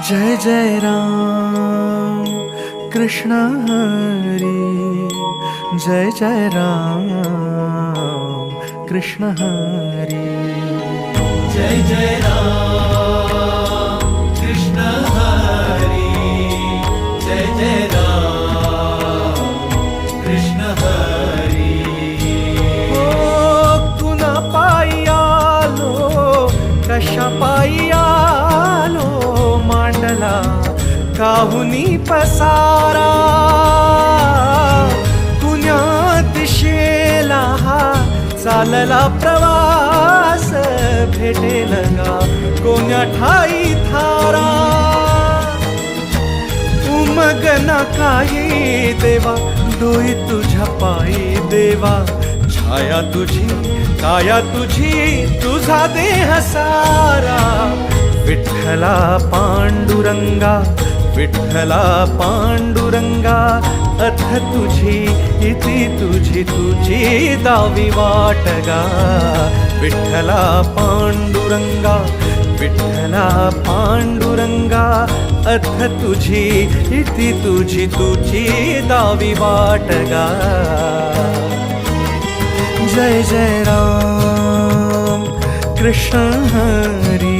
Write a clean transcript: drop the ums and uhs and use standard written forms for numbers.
जय जय राम कृष्ण हरी, जय जय राम कृष्ण हरी, जय जय राम कृष्ण हरी, जय जय राम कृष्ण हरी। ओ कुणा पायी आलो, कशा पायी आलो, मांडला काहुनी पसारा, कुण्या दिशेला हा चालला प्रवास, भेटेल का कोण्या ठाई थारा, उमगना काही देवा, डोई तुझ्या पायी देवा, छाया तुझी काया तुझी, तुझा देह सारा, विठ्ठला पांडुरंगा, विठ्ठला पांडुरंगा, अथ तुझी इति तुझी तुझी दावी वाटगा, विठ्ठला पांडुरंगा, विठ्ठला पांडुरंगा, अथ तुझी इति तुझी तुझी दावी वाटगा। जय जय राम कृष्ण हरी,